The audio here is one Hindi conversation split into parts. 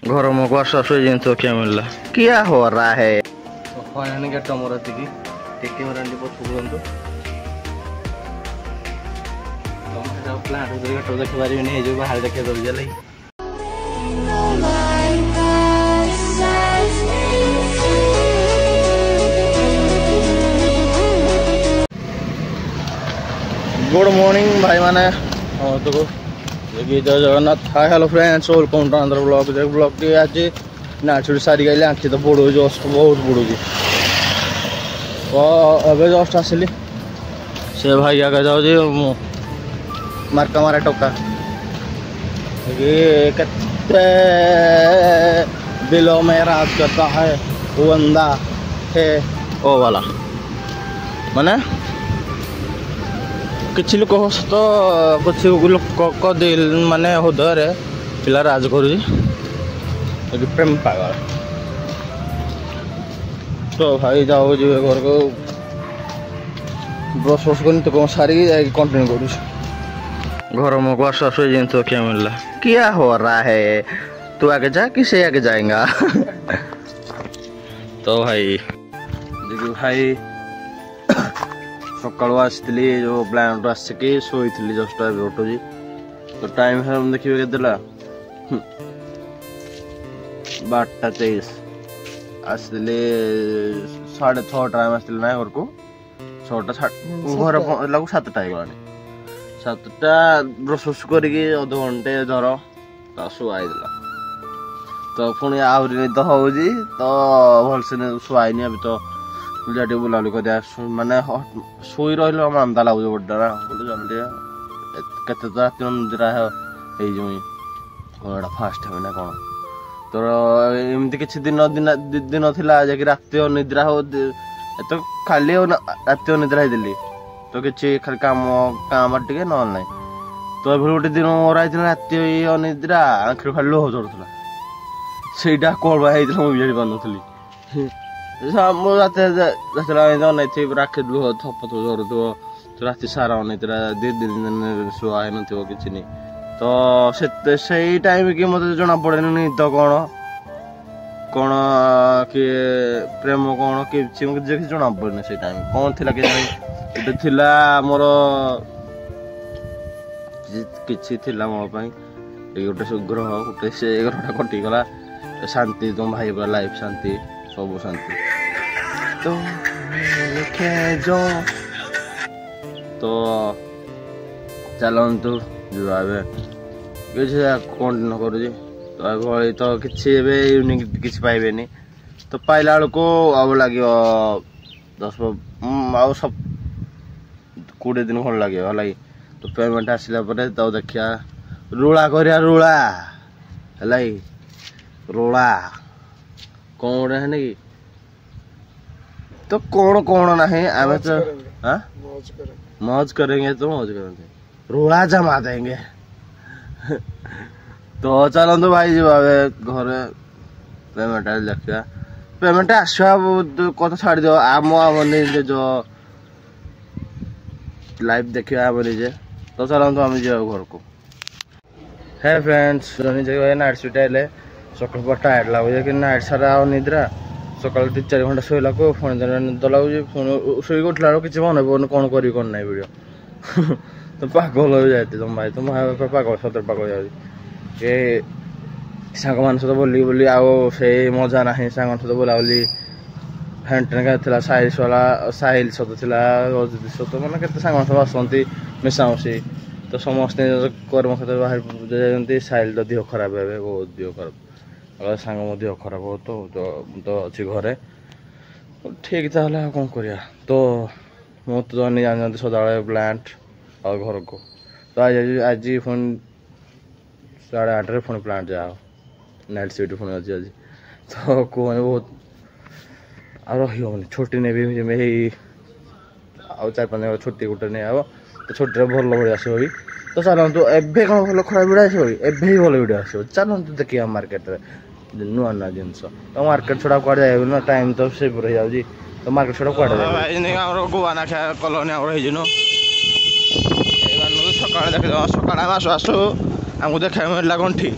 घर में आशा से जिन तो क्या मिल रहा क्या हो रहा है फाइनली गेट मोर एतिकी टेके मोर आंटी पछुकंतु तुम हेटा प्लांट उधर गेट देख पारिबे नै जो बाहर देखे दो जले गुड मॉर्निंग भाई माने तो जय Jagannath hi hello friends welcome to another blog blog के आज नाचुरी सारी गई आखि तो बुड़ू जस्ट बहुत बुड़ू तो अबे जस्ट आसली से भाई आगे जाओ जी मार्का मारे टोका कितने दिलों में राज करता है वो बंदा है ओ वाला माने किसी लोक तो कुछ लोक दिल माने हृदय पिला राज कर प्रेम पागल तो भाई जाओ जी घर को ब्रश व्रश कर तो सारी कंटिन्यू कर घर में आशा से जिन तो क्या मिल रहा क्या हो रहा है तू आगे जा किसे आगे जाएगा तो भाई देखिए भाई सकाल आसती जो प्लांट आसिकी शोली जस्ट उठुची तो टाइम देखिए के 12:23 आसली 6:30 टाइम आसती ना घर को 6टा घर लगू 7टा गलानी 7टा ब्रश व्रश करके अध घंटे धर तो शुआई देला तो पुणी आहरी निद हो तो भलसे शुआईनी अभी तो जाटे बुलाबुली कर माने शोई रहा मांदा लगुच बड़ा ना बोले जल्दी केते तो रात निद्रा होटा फास्ट है ना कौन तो एमती किसी दिन दिन थी रात निद्रा हो तो खाली रात निद्रा होती तो किसी खाली काम टे ना ना तो गोटे दिन मोर रात अनिद्रा आंखी खाली लुह झड़ूला से कौन मुझे जानी पार राखी लुह थप थप झरुव तो राति सारा अनिद्रा 2 दिन शुआ है कि नहीं तो से टाइम कि मत जना पड़े निद कौन कौन कि प्रेम कौन कि जना पड़े से टाइम कौन थी कि थिला मोर कि मो गोटे सुग्रह गोटे से घरटा कटिगला शांति तुम भाई पूरा लाइफ शांति सब शांति तो जो तो चलतु जो कंटिन्यू कर तो किसी यूनिक किसी पाइबे तो पाइला बेलू अब लगे 10 आउ सब 20 दिन खंड लगे है तो पेमेंट आसला तो देखिया रुला करिया रुला है रुला कौन गोटे है कि तो कौन कौन ना आम तो मौज करेंगे तो मौज करेंगे रुला जमा देंगे तो चलते भाई जी घर पेमेंट देखा पेमेंट आसवा कत छाड़ दो आम जो लाइव देखा आम निजे तो चलते आम जा घर को है फ्रेंड्स जगह नाइट सुट आए सकाल पर टायर्ड लगुच कि नाइट सारा निद्रा सकाल 3-4 घंटा शोला को फोन निद लगुच शोक उठला किसी मन पड़े कौन करी कौन ना वीडियो तो पागल हो जाती तुम भाई तुम पागल सतर पागल जाए सांग मान सहित बोली बोली आओ से मजा ना सांग सहित बुलाबुली हेन्टेन क्या साहिल वाला साहिल सहित अजित सहित मैंने केते सांग सब आसती मिशामशी तो समस्ते कर्म क्षेत्र बाहर जाती साहिल तो देह खराब है बहुत देह खराब सांग मो देह खराब हो तो अच्छी घरे ठीक ताला कौन करिया तो मो तो जानी जान सदा प्लांट और घर को तो आज फोन 8:30 फोन प्लांट जाओ नाइट शिफ्ट फोन अच्छी आज तो कहने बहुत आ रही छुट्टी ने भी आ 4-5 छुट्टी गोटे नहीं आव तो छुट्टी भल भाई आसो तो चलतु एवं कौन भल खराब भिड आसो एवं भल भिड आसो चलतु देखिए मार्केट नुआ नुआ जिनस तो मार्केट छड़ा कड़े जाए ना टाइम तो से रही जाऊँगी तो मार्केट छड़ा कड़े जाए गोवाना खाया कलोनी सकाल देख सकाल आसु आसु आमको देखा मिलला गंठी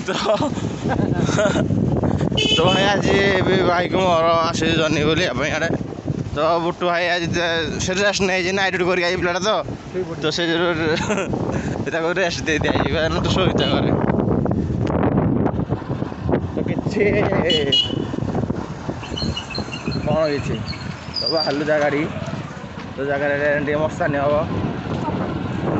तो भाई आज भाई को मोर आसे जर्नी बोली आड़े तो बुट्टू भाई आज से रेस्ट नहीं नाइट ड्यूटी करके आई पिलाटा तो से रेस्ट दे दिया तो शोता घरे तो किसी कौन किसी तो बाहर जा गाड़ी तो जगह मस्तानी हम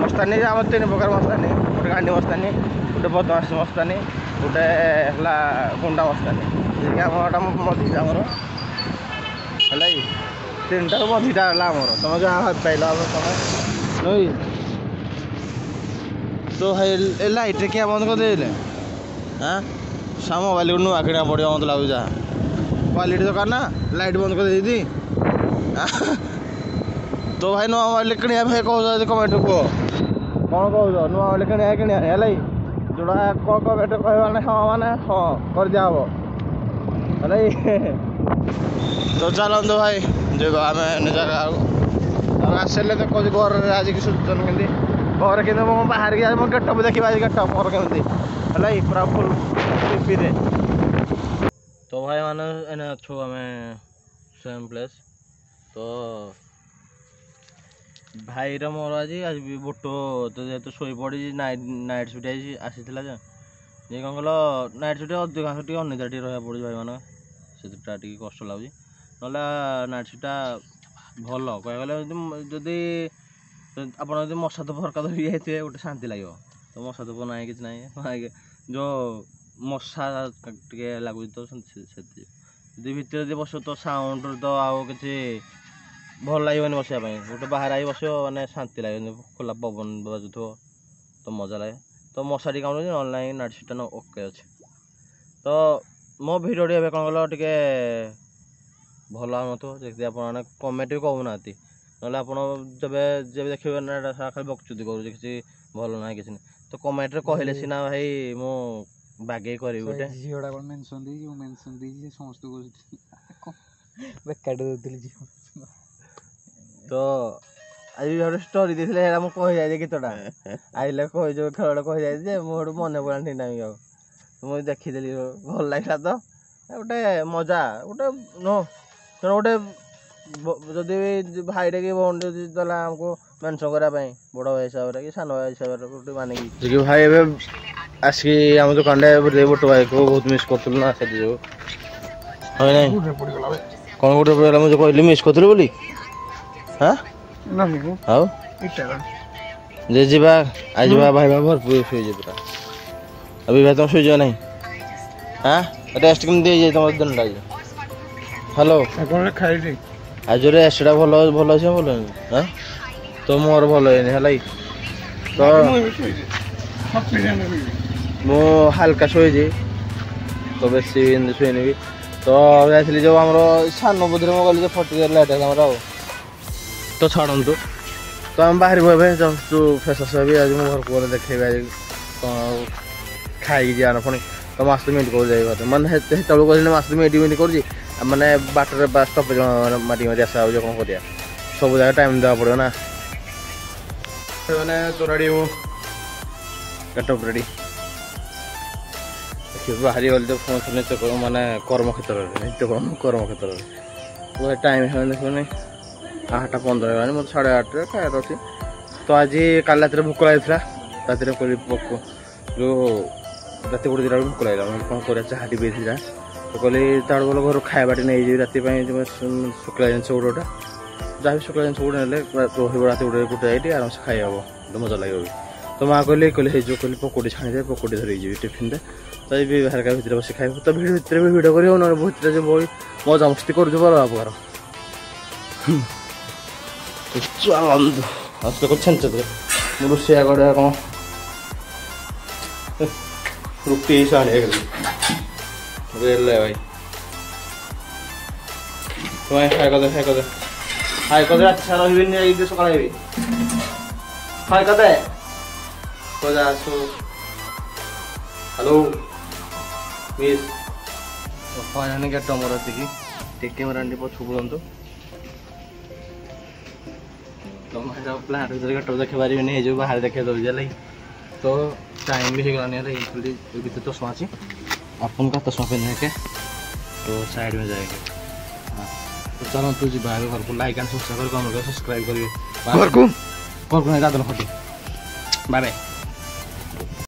मस्तानी आम 3 प्रकार मस्तानी गोटे गांडी मस्तानी गोटे बदमाश मस्तानी गोटे है गुंडा मस्तानी आमटा मझीटा आमर है 3टा मझीटा है आमर तुम जहाँ भाव पाइल तुम नहीं तो भाई लाइट क्या बंद कर दे हाँ सा मोबाइल को नुआ किना पड़ो मत लगुच जहाँ क्वालिटी दरकार ना लाइट बंद कर दी तो भाई नुआ मोबाइल किण भाई कह कमेंट कह कौन कह नुआ मोबाइल किण है जोड़ा कमेंट कह हाँ माने हाँ कर दिया हम है तो चलते भाई जो आम जगह आसले तो कौन घर आज की सूचन केमी घर कि बाहर की गेटअप देखा गेटअप घर केमी है पूरा फुल टीपी तो भाई माने एने अच्छो आम सेम प्लेस तो भाई मोर आज आज भी बुट्टो तो जेहतु शोई पड़ी नाइट सुट आसी कौन कल नाइट सुट अधिकांश टी अनिद्रा टी रहा पड़े भाई मैंने से कष्ट लगुच ना नाइट सुटा भल कह गले जदि आप मशा धूप हरका धरी जाइए गोटे शांति लगे तो मशा धूप ना कि ना जो मशा टे लगुच तो भितर बस तो साउंड तो आउ कि भल लगे बसापी गोटे बाहर आई बस मैंने शांति लगे खोला पवन बाजुथो तो मजा लगे तो मशाटी कामुड़ ना नाइट सुटा न ओके अच्छे तो मो भिडियो टी कौन कल टे भल आम देखते आप कमेंट भी कहूना ना आप जब देखिए ना खाली बकचुदी कर किसी भल ना कि तो कमेंट कहले सीना भाई मु बागे करी गोटे तो आज भी गोटे स्टोरी देते मुझे जाए गीतटा आइले कह जो खेल कही जाए मुझे मन पड़ा ठीक टाइम आ मुझे देखीदेली भल लगे तो गोटे मजा गोटे नो गोटे जदि भाई कि भौणी देला आमको मेनसन करने बड़ भाई हिसाब से कि सान भाई हिसाब से मानिक भाई ए आसिक आम दुकान बुट्टू भाई को बहुत मिस करूँ ना से जो है ना कौन गोटे पड़ा मुझे कहली मिस करूँ बोली हाँ आओ जे जीवा आज भाई भरपूर शुजे पूरा अभी भाई तुम शुज ना हाँ रेस्ट कम दे तुम दिन हेलो आज रेस्टा भल भल अच्छे भल हाँ तो मोर भल है तो मु हाल्का शोची तो बेस शुनी भी तो जाइली जो आम सान बुद्धि में गली फटी लाइट आमर तो छाड़ू तो आम बाहर तू फ्रेश भी आज मो घर को देखे आज कौन खाई जाना पुणी तो मास मिट कर मैंने कहते मास मिट कर मैंने बाटर स्टपेज माटी माटी आसा हो कौन कर सब जगह टाइम देवा पड़ो ना मैंने तो रेडी हूँ गेटअप रेडी बाहरी गली तो फोन नित्य मानने कर्मक्षेत्र नित्य कर्म क्षेत्र टाइम है देखो 8:15 है मतलब 8:30 खाया अच्छी तो आज कल रात भोक लगी रात जो रात 1 2 भोक लगे कौन कर चाह टी पी तो कहली ताड़ बोल घर खावाटी नहीं राति शुक्ला जिन गोटा जहाँ भी शुक्ला जिन गोटे ना रही रात 1 2 आराम से खाई हम तो मजा लगे तो माँ कहली जो कहली पकोड़ी छाणी दे पकोड़ी धरी जी टिफिन दे तो ये हल्का भितर बस खाइब तो भितर भी भिड कर भितर जो बड़ी मजा मस्ती कर प्रकार छेच रोषिया गड़े कौन रुटी साढ़े भाई तुम्हें खाई कर अच्छा रही सकाल खाई कर हेलो मिस फाइनाली गेट मोर टी कैमेरा पछू बुलंतु तुम प्लांट भर गेट देखी पारे जो बाहर देखे दौर तो टाइम भी हो गया तो चश्मा अच्छी अपन का चश्मा पहनने के तो साइड में जाएंगे। हाँ तो चलो तू जी भाई घर को लाइक एंड सब्सक्राइब कर सब्सक्राइब करिए घर को नहीं दादा बाय बाय।